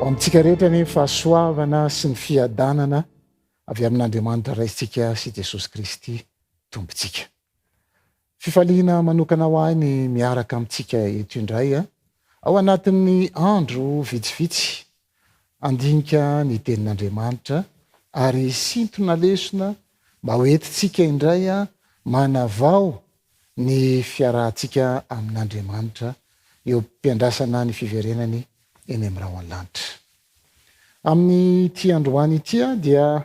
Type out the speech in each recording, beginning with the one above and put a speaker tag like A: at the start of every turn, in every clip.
A: Amintsika rehetra ny fahasoavana sy ny fiadanana avy amin'Andriamanitra raisitsika sy Jesosy Kristy tompontsika. Fifaliana manokana ho ahy ny miaraka amintsika eto indray ao anatin'ny andro vitsivitsy andinika ny tenin'Andriamanitra ary sintona lesona mba hoentintsika indray manavao ny fiarahantsika amin'Andriamanitra eo am-piandrasana ny fiverenany eny amin'ny raho an-lanitra. Amin'ny ity androany ity dia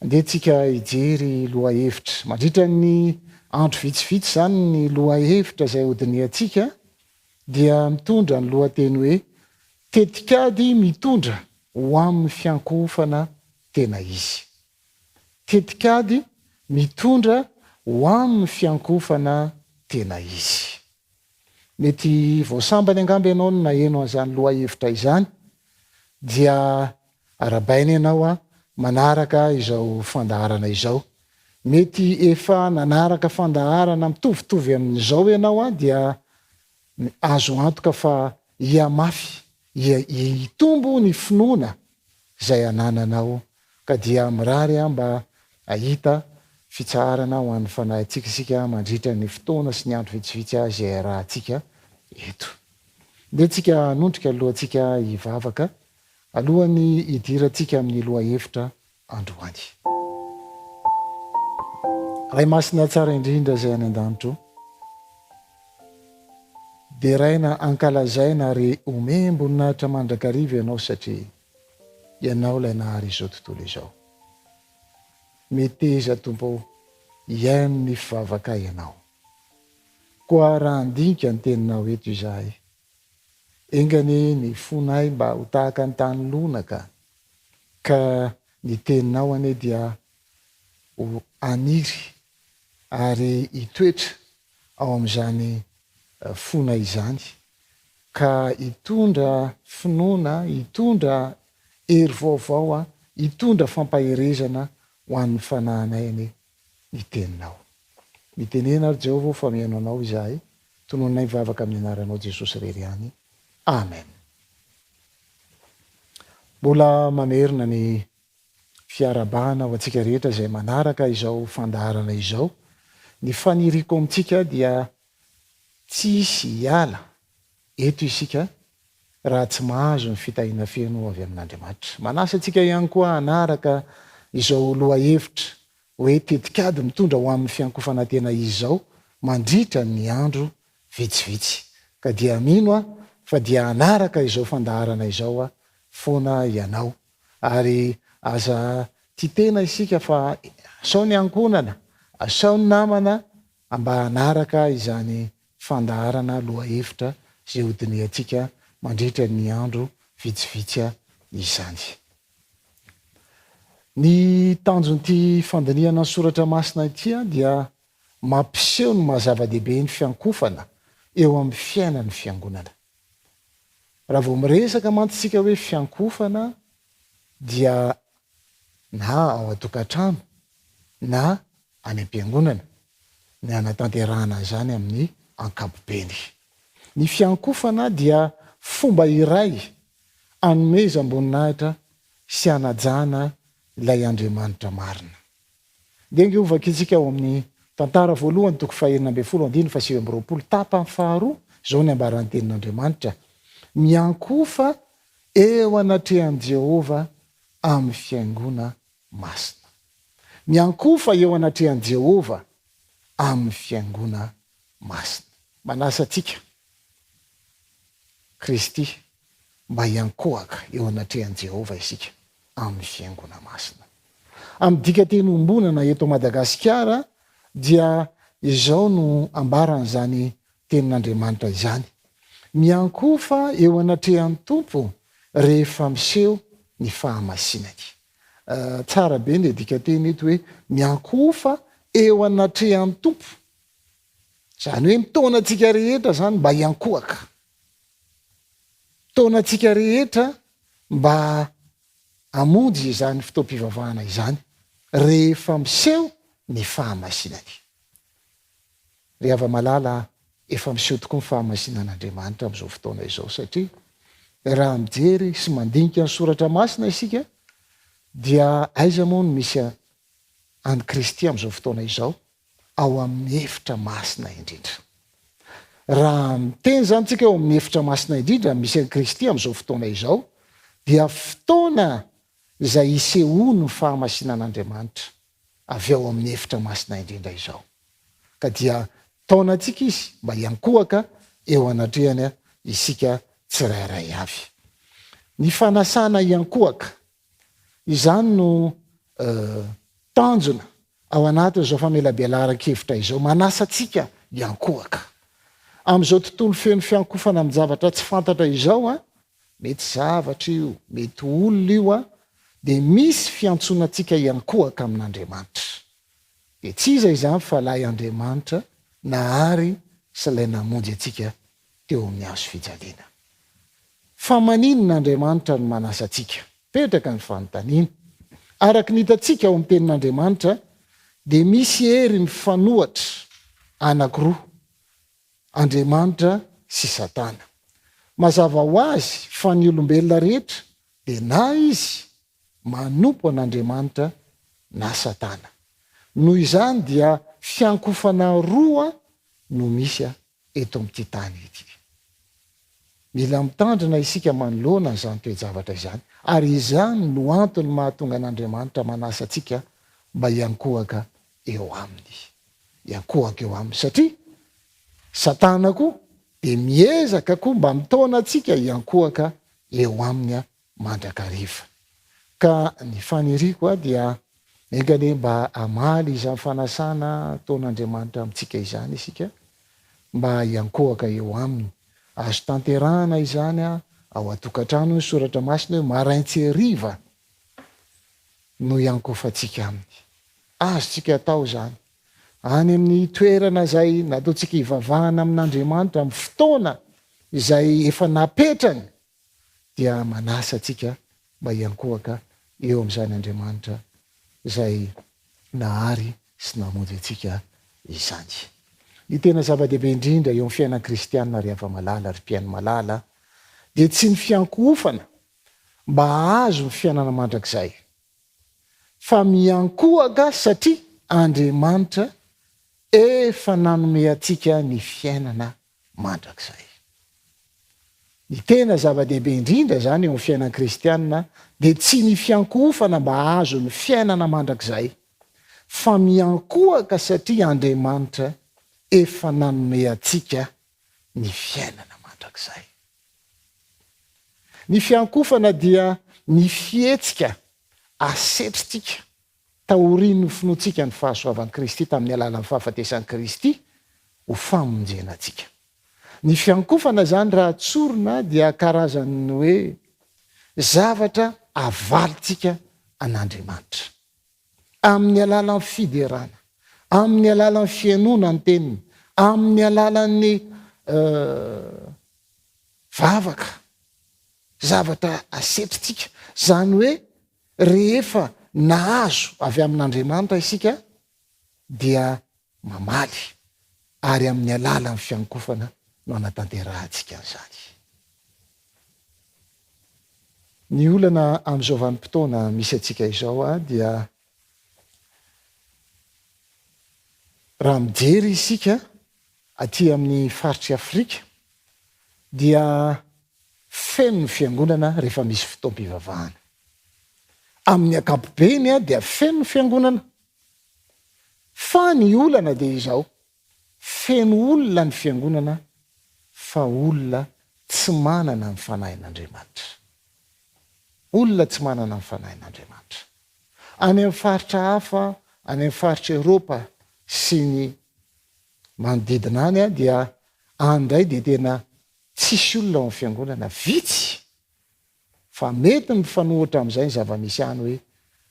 A: andehantsika hijery lohahevitra. Mandritra ny andro vitsivitsy zany ny lohahevitra izay hodiniantsika dia mitondra ny lohateny hoe tetikady mitondra ho amin'ny fiankofana tena izy. Tetikady mitondra ho amin'ny fiankofana tena izy. Mety voasambany angamba ianao no naheno an'izany lohahevitra izany dia arabaina ianao manaraka izao fandaharana izao. Mety efa nanaraka fandaharana mitovitovy amin'izao ianao dia azo antoka fa hiamafy, hitombo ny finoana izay anananao ka dia mirary mba ahita fitsarana ho an'ny fanahintsika isika mandritra ny fotoana sy ny andro vitsivitsy izay rahantsika eto. Ndehantsika hanondrika alohantsika hivavaka alohan'ny hidirantsika amin'ny lohahevitra androany. Ray masina tsara indrindra izay any an-danitro, dia raina ankalazaina ary omem-boninahitra mandrakariva ianao satria ianao ilay nahary izao tontolo izao. Meteza tompo iaino ny fivavaka ianao. Koa raha andinika ny teninao eto izahay, engane ny fonay mba ho tahaka ny tany lonaka ka ny teninao ane dia ho aniry ary hitoetra ao amin'izany fona izany ka hitondra finoana, hitondra hery vaovao, hitondra fampaherezana ho an'ny fanahinay ny teninao. Mitenena ary Jehovah fa mihaino anao izahay tononay mivavaka amin'ny anaranao Jesosy irery ihany. Amen. Mbola mamerina ny fiarabana ho antsika rehetra izay manaraka izao fandaharana izao. Ny faniriko amintsika dia tsisy hiala eto isika raha tsy mahazo ny fitahiana feno avy amin'Andriamanitra. Manasa antsika ihany koa hanaraka izao lohahevitra hoe tetikady mitondra ho amin'ny fiankofana tena izy izao mandritra ny andro vitsivitsy. Ka dia mino fa dia hanaraka izao fandaharana izao foana ianao ary aza titena isika fa asao ny ankonana, asao ny namana mba hanaraka izany fandaharana lohahevitra izay hodiniantsika mandritra ny andro vitsivitsy izany. Ny tanjon'ity fandiniana ny soratra masina ity dia mampiseho ny mahazava-dehibe ny fiankofana eo amin'ny fiainan'ny fiangonana. Raha vao miresaka mantsika hoe fiankofana dia na ao an-tokantrano na any am-piangonana ny anatanterahana izany amin'ny ankapobeny. Ny fiankofana dia fomba iray hanomezam-boninahitra sy hanajana ilay Andriamanitra marina. Dia ngiovaka isika ao amin'ny tantara voalohany toko fahaenina ambin'ny folo andiny fa sivy amby roapolo tapany faharoa izao ny ambaran'ny tenin'Andriamanitra. Miankofa eo anatrehan'i Jehovah amin'ny fiangona masina. Miankofa eo anatrehan'i Jehovah amin'ny fiangona masina. Manasa antsika Kristy mba hiankohaka eo anatrehan'i Jehovah isika amin'ny fiangona masina. Amin'ny dikateny ombonana eto Madagasikara dia izao no ambaran'izany tenin'Andriamanitra izany. Miankofa eo anatrehan'ny Tompo rehefa miseho ny fahamasinany. Tsara be ny dikateny eto hoe miankofa eo anatrehan'ny Tompo. Zany hoe mitaona antsika rehetra zany mba hiankohaka. Mitaona antsika rehetra mba hamonjy izany fotoam-pivavahana izany rehefa miseho ny fahamasinany. Rehava malala efa miseho tokoa ny fahamasinan'Andriamanitra amin'izao fotoana izao satria raha mijery sy mandinika ny soratra masina isika dia aiza moa no misy any Kristy am'izao fotoana izao ao amin'ny efitra masina indrindra. Raha miteny zany tsika eo amin'ny efitra masina indrindra misy any Kristy am'izao fotoana izao dia fotoana izay isehoany ny fahamasinan'Andriamanitra avy ao amin'ny efitra masina indrindra izao. Ka dia taonantsika izy mba hiankohaka eo anatrehany isika tsirairay avy. Ny fanasana hiankohaka izany no tanjona ao anatin'izao famelabelaran-kevitra izao, manasa atsika hiankohaka. Am'izao tontolo feno fiankofana amin'ny zavatra tsy fantatra izao mety zavatra io, mety olona io dia misy fiantsoana atsika hiankohaka amin'Andriamanitra. Dia tsy iza izany fa lay Andriamanitra nahary sy ilay namonjy atsika teo amin'ny hazo fijaliana. Fa maninon'Andriamanitra no manasa atsika? Petraka ny fanontaniana. Araka ny hitantsika ao amin'ny tenin'Andriamanitra dia misy hery ny fanohatra anankiroa, Andriamanitra sy Satana. Mazava ho azy fa ny olombelona rehetra dia na izy manompo an'Andriamanitra na Satana. Noho izany dia fiankofana roa no misy eto amin'ity tany ity. Mila mitandrina isika manoloana izany toe-javatra izany, ary izany no antony mahatonga an'Andriamanitra manasa atsika mba hiankohaka eo aminy. Hiankohaka eo aminy satria Satana koa dia miezaka koa mba mitaona atsika hiankohaka eo aminy mandrakariva. Ka ny faniriako dia engane mba amaly izany fanasana ataon'Andriamanitra amintsika izany isika mba hiankohaka eo aminy. Azo tanterahana izany ao atokantrano ny soratra masina hoe maraintsy hariva no hiankofantsika aminy. Azo tsika atao zany any amin'ny toerana izay nataontsika hivavahana amin'Andriamanitra amin'ny fotoana izay efa napetrany dia manasa atsika mba hiankohaka eo amin'izany Andriamanitra izay nahary sy namonjy atsika izany. Ny tena zava-dehibe indrindra eo amin'ny fiainan'ny kristianina ry hava-malala ry mpiaino malala dia tsy ny fiankofana mba azo ny fiainana mandrakizay, fa miankohaka satria Andriamanitra efa nanome atsika ny fiainana mandrakizay. Ny tena zava-dehibe indrindra zany eo amin'ny fiainan'ny kristianina dia tsy ny fiankofana mba azo ny fiainana mandrakizay, fa miankohaka satria Andriamanitra efa nanome atsika ny fiainana mandrakizay. Ny fiankofana dia ny fihetsika asetritsika taorian'ny finoantsika ny fahasoavan'i Kristy tamin'ny alalan'ny fahafatesan'i Kristy ho famonjena atsika. Ny fiankofana zany raha tsorina dia karazany hoe zavatra avalitsika an'Andriamanitra amin'ny alalan'ny fiderana, amin'ny alalan'ny fiainoana ny teniny, amin'ny alalan'ny vavaka, zavatra asetritsika. Zany hoe rehefa nahazo avy amin'Andriamanitra isika dia mamaly, ary amin'ny alalan'ny fiankofana no anatanterahantsika an'izany. Ny olana amin'izao vanim-potoana misy atsika izao dia raha mijery isika aty amin'ny faritry Afrika dia feno ny fiangonana rehefa misy fotoam-pivavahana. Amin'ny ankapobeny dia feno ny fiangonana, fa ny olana dia izao feno olona ny fiangonana fa olona tsy manana ny fanahin'Andriamanitra. Olona tsy manana ny fanahin'Andriamanitra. Any amin'ny faritra hafa, any amin'ny faritra Eropa sy ny manodidina any dia andray dia tena tsisy olona ao amin'ny fiangonana, vitsy. Fa mety ny fanohitra amin'izay ny zava-misy any hoe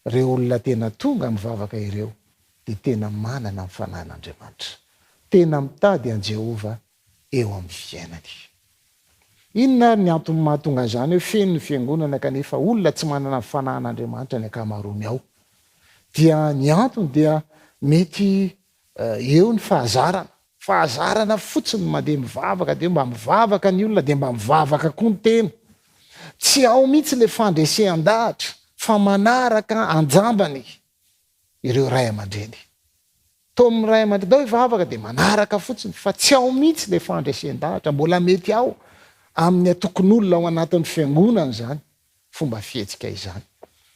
A: reo olona tena tonga mivavaka ireo dia tena manana ny fanahin'Andriamanitra, tena mitady an Jehova eo amin'ny fiainany. Inona ary ny antony mahatonga izany hoe feno ny fiangonana kanefa olona tsy manana ny fanahin'Andriamanitra ny ankamaroany ao? Dia ny antony dia mety eo ny fahazarana fotsiny mandeha mivavaka dia mba mivavaka ny olona dia mba mivavaka koa ny tena. tsy ao mihitsy le fandresean-dahatra fa manaraka anjambany ireo ray aman-dreny. To amin'ny ray aman-dreny dao ivavaka de manaraka fotsiny fa tsy ao mihitsy le fandresen-dahatra, mbola mety ao amin'ny atokon'olona ao anatin'ny fiangonana zany fomba fihetsika izany.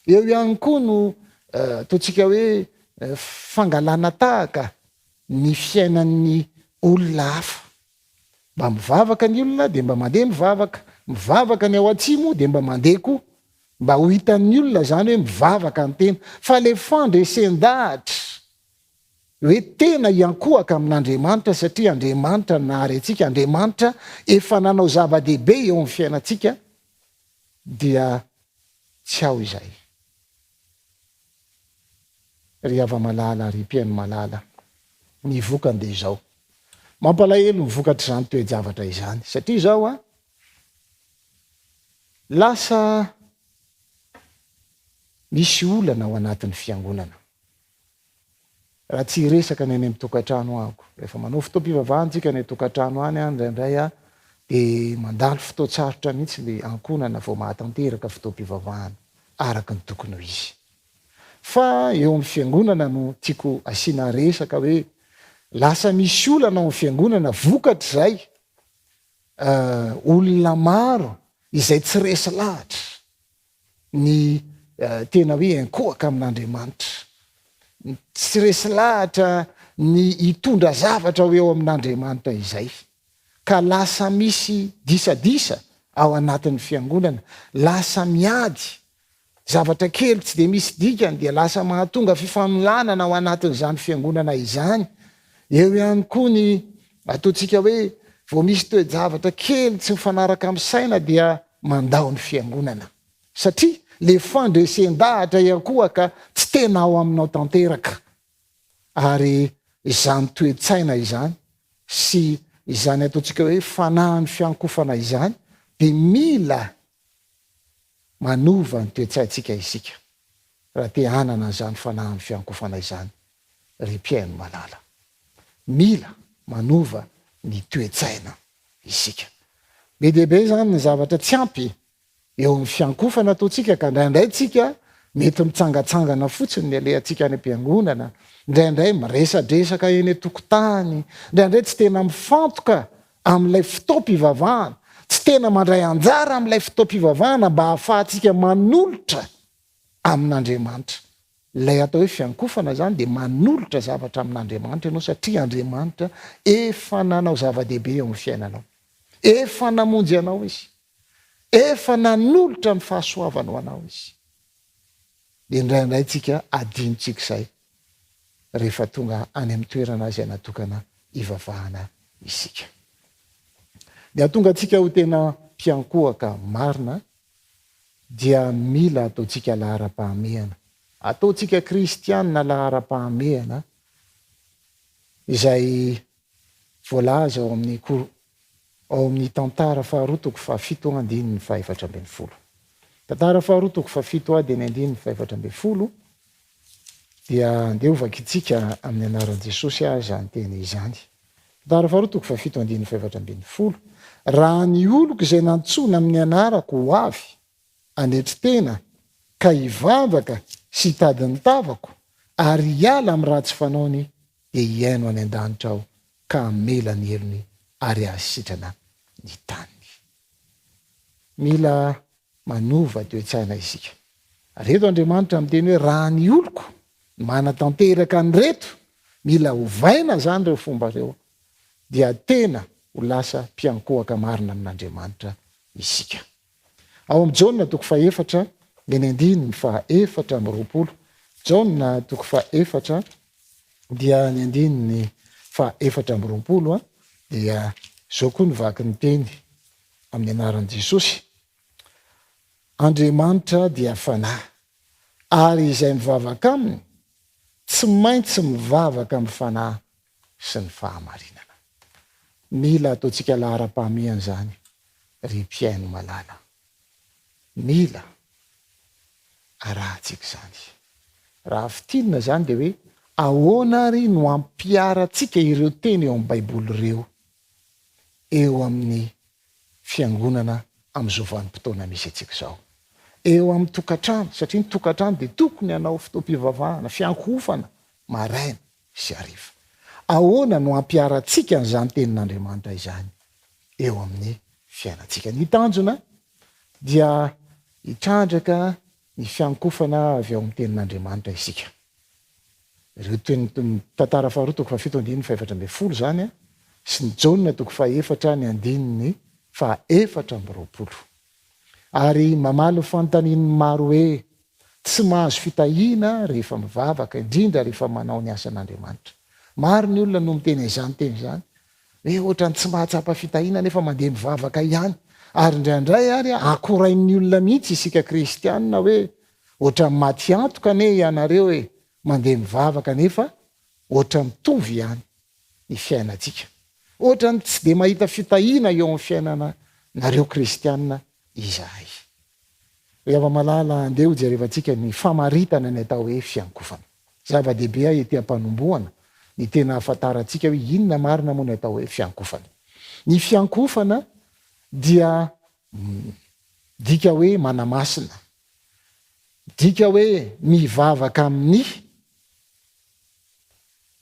A: Eo ihany koa no ataontsika hoe fangalana tahaka ny fiainan'ny olona hafa. Mba mivavaka ny olona de mba mandeha mivavaka ny ao atsimo de mba mandeha koa, mba ho hitan'ny olona zany hoe mivavaka ny tena. Fa le fandresen-dahatra hoe tena iankohaka amin'Andriamanitra, satria Andriamanitra nahary antsika, Andriamanitra efa nanao zava-dehibe eo amin'ny fiainantsika, dia tsy ao izay. Ry hava-malala, ry mpiaino malala, ny vokany de izao. Mampalahelo ny vokatra izany toe-javatra izany, satria izao lasa misy olana ao anatin'ny fiangonana. Raha tsy resaka ny any amin'ny tokantrano ako, rehefa manao fotoam-pivavahantsika ny tokantrano any indraindray de mandalo fotoatsarotra mihitsy le ankonana vao mahatanteraka fotoam-pivavahana araka ny tokony ho izy. Fa eo amin'ny fiangonana no tiako asiana resaka hoe lasa misy olana ao amin'ny fiangonana vokatra zay, olona maro izay tsy resy lahatra ny tena hoe ankohaka amin'Andriamanitra, tsy resy lahatra ny hitondra zavatra ho eo amin'Andriamanitra izay, ka lasa misy disadisa ao anatin'ny fiangonana, lasa miady zavatra kely tsy de misy dikany dia lasa mahatonga fifamolanana ao anatin'izany fiangonana izany. Eo ihany koa ny ataontsika hoe vao misy toe-javatra kely tsy mifanaraka amin'ny saina dia mandao ny fiangonana, satria le fandresen-dahatra iankohaka tsy tena ao aminao tanteraka. Ary izany toe-tsaina izany sy izany ataontsika hoe fanahin'ny fiankofana izany de mila manova ny toe-tsaintsika isika raha te hanana izany fanahin'ny fiankofana izany. Ry mpiaino malala, mila manova ny toe-tsaina isika. Be dehibe zany ny zavatra tsy ampy eo amin'ny fiankofana ataontsika, ka indraindray tsika mety mitsangatsangana fotsiny ny alehantsika any am-piangonana, indraindray miresadresaka eny an-tokotany, indraindray tsy tena mifantoka amin'ilay fotoam-pivavahana, tsy tena mandray anjara amin'ilay fotoam-pivavahana mba hahafahantsika manolotra amin'Andriamanitra. Ilay atao hoe fiankofana zany de manolotra zavatra amin'Andriamanitra ianao, satria Andriamanitra efa nanao zava-dehibe eo amin'ny fiainanao, efa namonjy anao izy, efa nanolotra ny fahasoavanao anao izy. De indraindray tsika adinontsika izay rehefa tonga any amin'ny toerana izay natokana ivavahana isika. De atonga atsika ho tena mpiankohaka marina dia mila ataontsika lahara-pahamehana, ataontsika kristianina lahara-pahamehana izay voalaza ao amin'ny tantara faharoa toko fahafito andininy fahaefatra ambin'ny folo. Tantara faharoa toko fahafito adiny andininy fahaefatra ambin'ny folo dia andeha ovaka itsika amin'ny anaran'i Jesosy zany teny izany. Tantara faharoa toko fahafito andininy fahaefatra ambin'ny folo. Raha ny oloko izay nantsona amin'ny anarako ho avy anetri-tena ka hivavaka sy hitady ny tavako ary hiala amin'ny ratsy fanaony de hiaino any an-danitra aho ka hamela ny elony ary ahasitrana ny tany. Mila manova toe-tsaina isika. Reto Andriamanitra miteny hoe raha ny oloko manatanteraka ny reto, mila hovaina zany reo fomba reo, dia tena ho lasa mpiankohaka marina amin'Andriamanitra isika. Ao amin'ny Jaona toko fahaefatra ny andininy fahaefatra amby roapolo. Jaona toko fahaefatra dia ny andininy fahaefatra amby roapolo dia zao koa nivaky ny teny amin'ny anaran'i Jesosy. Andriamanitra dia fanahy ary izay mivavaka aminy tsy maintsy mivavaka amin'ny fanahy sy ny fahamarinana. Mila ataontsika lahara-pahamehana zany ry mpiaino malala, mila arahantsika zany. Raha fitinina zany de hoe ahoana ary no ampiaratsika ireo teny eo amin'ny Baiboly eo amin'ny fiangonana am'izao vanim-potoana misy atsika zao. Eo amin'ny tokantrano, satria ny tokantrano de tokony hanao fotoam-pivavahana, fiankofana maraina sy hariva. Ahoana no ampiaratsika n'izany tenin'Andriamanitra izany eo amin'ny fiainantsika? Ny tanjona dia hitrandraka ny fiankofana avy ao amin'ny tenin'Andriamanitra isika. Ireo tantara faharoa toko fahafito andininy faefatra amby folo zany a, sy ny Jaona toko faefatra ny andininy faefatra amby roapolo. Ary mamaly fanontaniany maro hoe tsy mahazo fitahiana rehefa mivavaka, indrindra rehefa manao ny asan'Andriamanitra. Maro ny olona no miteny izany teny izany hoe ohatrany tsy mahatsapa fitahiana nefa mandeha mivavaka ihany. Ary indraindray ary akorain'ny olona mihitsy isika kristianina hoe ohatra maty antoka ane ianareo hoe mandeha mivavaka nefa ohatra mitovy ihany ny fiainantsika. Ohatrany tsy de mahita fitahiana eo amin'ny fiainana nareo kristianina izahay. Ava-malala andeha hojerevantsika ny famaritana ny atao hoe fiankofana. Zava-dehibe ety am-panombohana ny tena ahafantarantsika hoe inona marina moa ny atao hoe fiankofana. Ny fiankofana dia dika hoe manamasina, dika hoe mivavaka amin'ny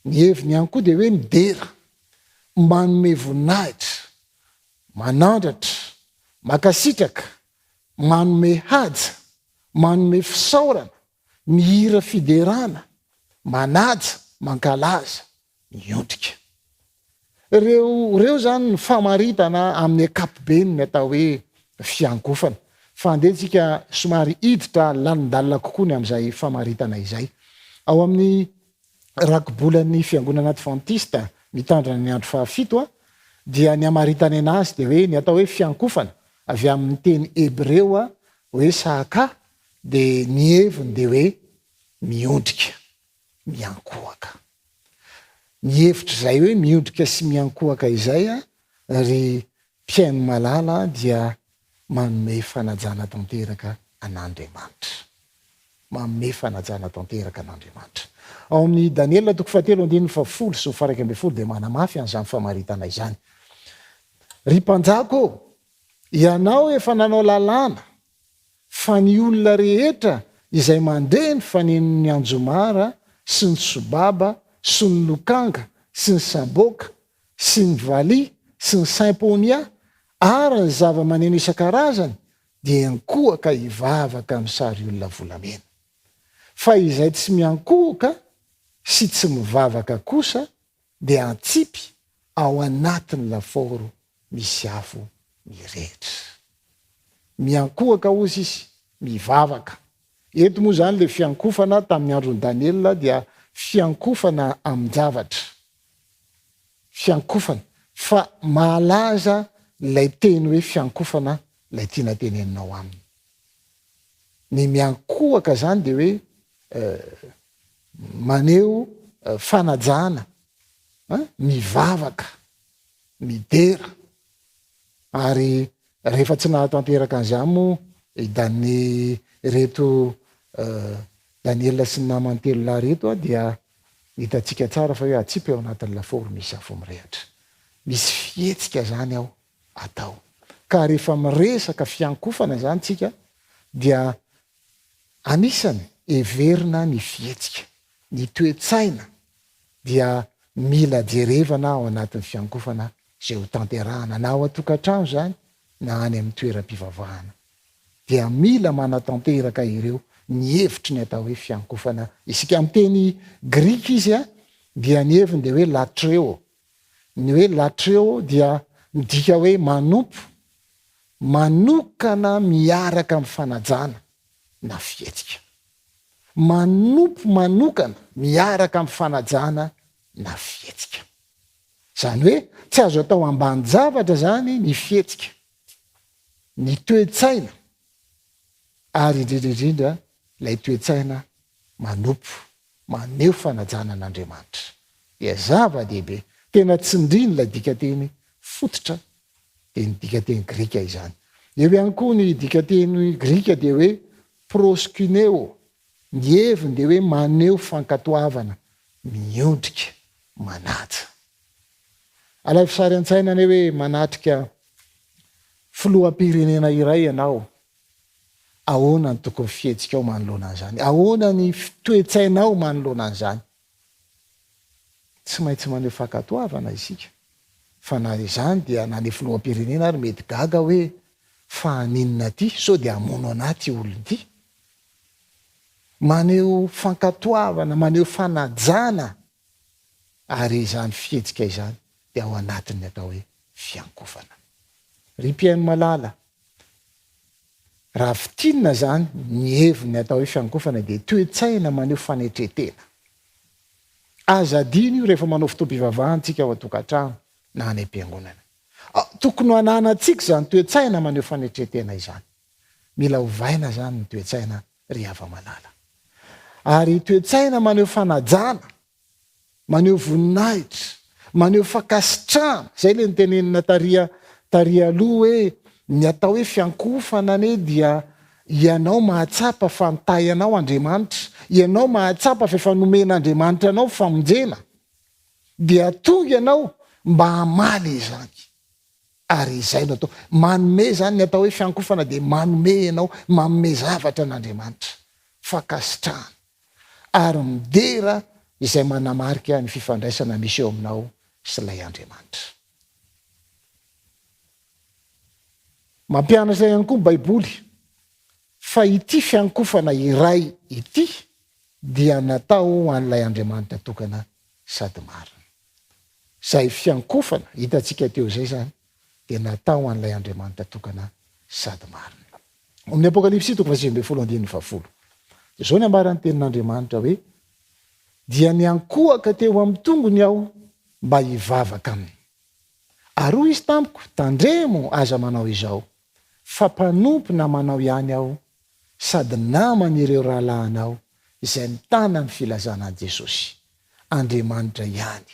A: ny heviny ihany koa dia hoe midera, manome voninahitra, manandratra, makasitraka, manome haja, manome fisaorana, mihira fiderana, manaja, mankalaza, miondrika. Reo zany ny famaritana amin'ny ankapobeny ny atao hoe fiankofana. Fa andehantsika somary hiditra lalandalina kokoa ny amin'izay famaritana izay. Ao amin'ny rakobolan'ny fiangonana adventista mitandrina ny andro fahafito dia ny amaritany anazy dia hoe ny atao hoe fiankofana avy amin'ny teny hebreo hoe saka, dia ny heviny dia hoe miondrika, miankohaka. Ny hevitra izay hoe miondrika sy miankohaka izay ry mpiaino malala dia manome fanajana tanteraka an'Andriamanitra. Manome fanajana tanteraka an'Andriamanitra. Ao amin'ny Daniela toko fahatelo andininy fafolo sy faaraika amby folo dia manamafy an'izany famaritana izany. Ry mpanjako, ianao efa nanao lalàna fa ny olona rehetra izay mandeha ny fanenon'ny anjomara sy ny sobaba sy ny lokanga sy ny samboka sy ny valia sy ny saimponia ary ny zava-maneno isan-karazany dia ankohaka hivavaka amin'ny sary olona volamena. Fa izay tsy miankohaka sy tsy mivavaka kosa dia antsipy ao anatin'ny laforo misy afo mirehitra. Miankohaka ozy izy, mivavaka. Eto moa zany le fiankofana tamin'ny andron'ny Daniela dia fiankofana amin-javatra. Fiankofana. Fa malaza lay teny hoe fiankofana lay tiana teneninao aminy. Ny miankohaka zany dia hoe maneo fanajana, mivavaka, midera. Ary rehefa tsy nahatanteraka an'izany moa hidan'ny reto Daniela sy ny namany telo lahy reto dia hitantsika tsara fa hoe atsipy ao anatin'ny laforo misy afo mirehatra. Misy fihetsika zany ao atao. Ka rehefa miresaka fiankofana zany tsika dia anisany heverina ny fihetsika, ny toe-tsaina dia mila jerevana ao anatin'ny fiankofana zay ho tanterahana na ao an-tokantrano zany na any amin'ny toeram-pivavahana. Dia mila manatanteraka ireo ny hevitry ny atao hoe fiankofana. Isika amin'ny teny grika izy dia ny heviny dia hoe latreo. Ny hoe latreo dia midika hoe manompo, manokana miaraka amin'ny fanajana na fihetsika. Manompo manokana miaraka amin'ny fanajana na fihetsika. Zany hoe tsy azo atao ambany zavatra zany ny fihetsika, ny toe-tsaina, ary indrindraindrindra ilay toe-tsaina manompo, maneho fanajana an'Andriamanitra. Dia zava-dehibe. Tena tsindriny ilay dikateny fototra dia ny dikateny grika izany. Eo ihany koa ny dikateny grika dia hoe proskuneo. Ny heviny dia hoe maneho fankatoavana, miondrika, manaja. Alay fisary an-tsaina ane hoe manatrika filoham-pirenena iray ianao, ahoana ny tokony fihetsikao manoloana an'izany, ahoana ny toe-tsainao manoloana an'izany. Tsy maintsy maneho fankatoavana isika, fa na izany dia na ny filoham-pirenena ary mety gaga hoe fahaninona ty sao dia hamono anaty olony ty. Maneho fankatoavana, maneho fanajana, ary izany fihetsika izany dia ao anatin'ny atao hoe fiankofana. Ry mpiaino malala, raha fitinina zany ny heviny atao hoe fiankofana dia toe-tsaina maneho fanetretena. Aza adino io rehefa manao fotoam-pivavahantsika ao an-tokantrano na any am-piangonana. Tokony ho ananantsika zany toe-tsaina maneho fanetretena izany. Mila hovaina zany ny toe-tsaina ry hava-malala. Ary toe-tsaina maneho fanajana, maneho voninahitra, maneho fakasitrahana. Zay le nitenenina taria aloha hoe ny atao hoe fiankofana ane dia ianao mahatsapa fantay anao Andriamanitra, ianao mahatsapa fa efa nomen'Andriamanitra anao famonjena, dia tonga ianao mba hamaly izany. Ary izay no atao manome zany ny atao hoe fiankofana dia manome ianao, manome zavatra an'Andriamanitra, fakasitrahana, ary midera izay manamarika ny fifandraisana misy eo aminao sy ilay Andriamanitra. Mampianatra ihany koa Baiboly fa ity fiankofana iray ity dia natao an'ilay Andriamanitra tokana sady marina. Zay fiankofana hitantsika teo zay zany dia natao an'ilay Andriamanitra tokana sady marina. Amin'ny Apokalipsy 3:20-20. Zao ny ambaran'ny tenin'Andriamanitra hoe dia niankohaka teo amin'ny tongony aho mba hivavaka aminy. Ary hoy izy tamiko, tandremo aza manao izao, fa mpanompo manao ihany aho, sady namany ireo rahalahinao izay mitana ny filazana an Jesosy. Andriamanitra ihany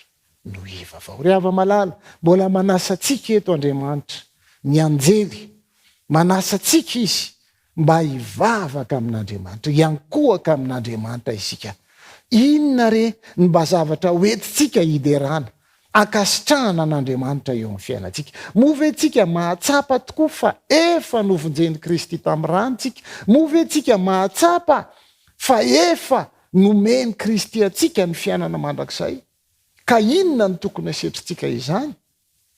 A: no iva vao. Ry hava-malala, mbola manasa antsika eto Andriamanitra, ny anjely, manasa antsika izy mba hivavaka amin'Andriamanitra, hiankohaka amin'Andriamanitra isika. Inona re ny mba zavatra hoentintsika hiderana, akasitrahana an'Andriamanitra eo amin'ny fiainantsika. Moventsika mahatsapa tokoa fa efa novonjeny Kristy tamin'ny ranontsika, moventsika mahatsapa fa efa nomeny Kristy atsika ny fiainana mandrakizay. Ka inona ny tokony asetritsika izany?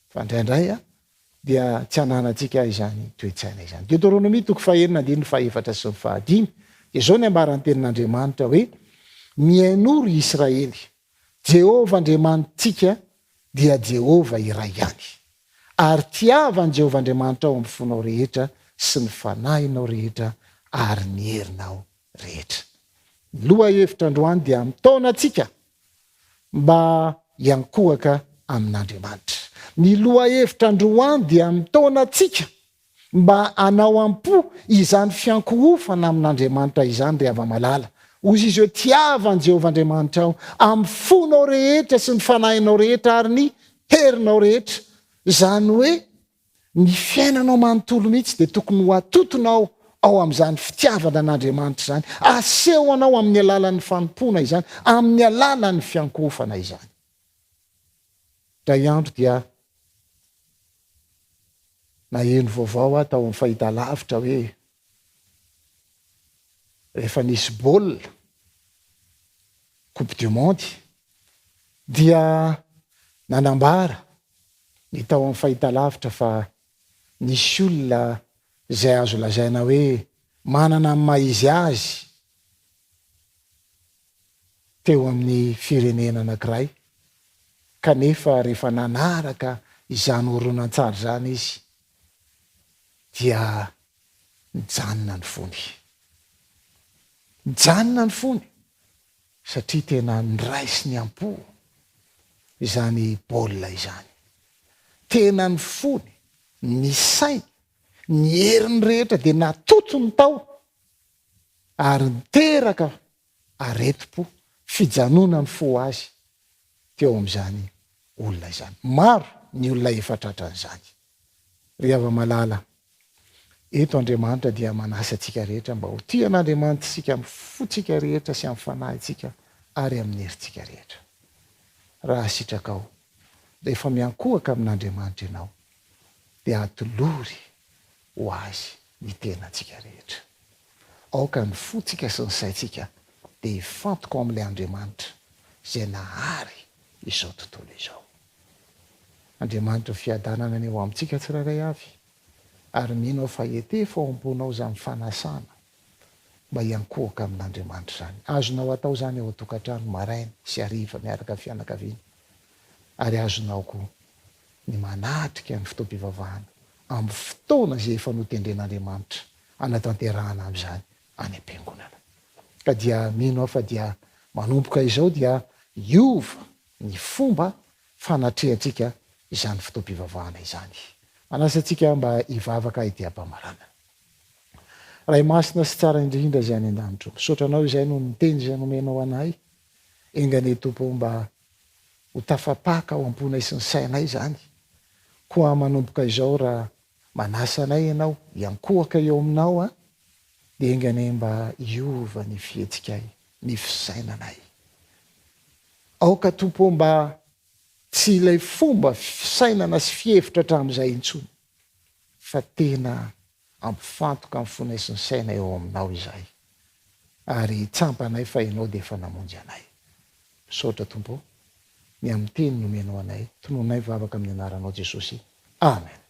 A: Fa indraindray dia tsy hananantsika izany toe-tsaina izany. Deutéronomie 9:1-4 dia zao ny ambaran'ny tenin'Andriamanitra hoe miainoro Israely, Jehova Andriamanitsika dia Jehova iray ihany. Ary tiavan Jehova Andriamanitra ao amin'ny fonao rehetra sy ny fanahinao rehetra ary ny herinao rehetra. Loha hevitra androany dia amitaona antsika mba hiankohaka amin'Andriamanitra. Ny loha hevitra androany dia amitaona antsika mba hanao ampo izany fiankohofana amin'Andriamanitra izany ry hava-malala. Ozy izy hoe tiavan Jehova Andriamanitra ao amin'ny fonao rehetra sy ny fanahinao rehetra ary ny herinao rehetra. Zany hoe ny fiainanao manontolo mihitsy dia tokony ho atotonao ao amin'izany fitiavana an'Andriamanitra izany. Aseho anao amin'ny alalan'ny fanompona izany, amin'ny alalan'ny fiankohofana izany. Dray andro dia naheno vaovao tao amin'ny fahitalavitra hoe rehefa nisy baolina Coupe du Monde dia nanambara ny tao amin'ny fahitalavitra fa nisy olona izay azo lazaina hoe manana amin'ny maizy azy teo amin'ny firenena anankiray, kanefa rehefa nanaraka izany horonan-tsary zany izy dia nijanona ny fony. Nijanona ny fony satria tena niraisy ny ampo izany baolina izany. Tena ny fony, ny sainy, ny heriny rehetra dia natoto ny tao ary niteraka aretim-po, fijanonany fo azy teo amin'izany olona izany. Maro ny olona efa tratran'izany. Ry hava-malala, eto Andriamanitra dia manasa antsika rehetra mba ho tia an'Andriamanitra isika amin'ny fotsika rehetra sy amin'ny fanahintsika ary amin'ny herintsika rehetra. Raha sitrakao rehefa miankohaka amin'Andriamanitra ianao dia atolory ho azy ny tenantsika rehetra. Aoka ny fotsika sy ny saitsika dia ifantoko amin'ilay Andriamanitra izay nahary izao tontolo izao. Andriamanitra fiadanana ny eo amintsika tsiraray avy, ary mino aho fa ete faomponao izany fanasana mba hiankohaka amin'Andriamanitra izany. Azonao atao izany eo an-tokantrano maraina sy hariva miaraka fianakaviana, ary azonao koa ny manatrika ny fotoam-pivavahana amin'ny fotoana izay efa notendren'Andriamanitra anatanterahana amin'izany any am-piangonana. Ka dia mino aho fa dia manomboka izao dia iova ny fomba fanatrehantsika izany fotoam-pivavahana izany. Anasantsika mba hivavaka ity ampamarana. Ray masina sy tsara indrindra izay any an-danitra, misaotranao izay no niteny izay nomenao anay, engane Tompo mba ho tafapaka ao am-ponay sy ny sainay izany. Koa manomboka izao raha manasa anay ianao hiankohaka eo aminao, dia engane mba hiova ny fihetsikay, ny fisainanay. Aoka Tompo mba tsy ilay fomba fisainana sy fihevitra hatramin'izay intsony, fa tena ampifantoka amin'ny fonay sy ny sainay eo aminao izay, ary tsampanay fa ianao dia efa namonjy anay. Misaotra Tompo, ny amin'ny teny nomenao anay, tononay vavaka amin'ny anaranao Jesosy. Amen.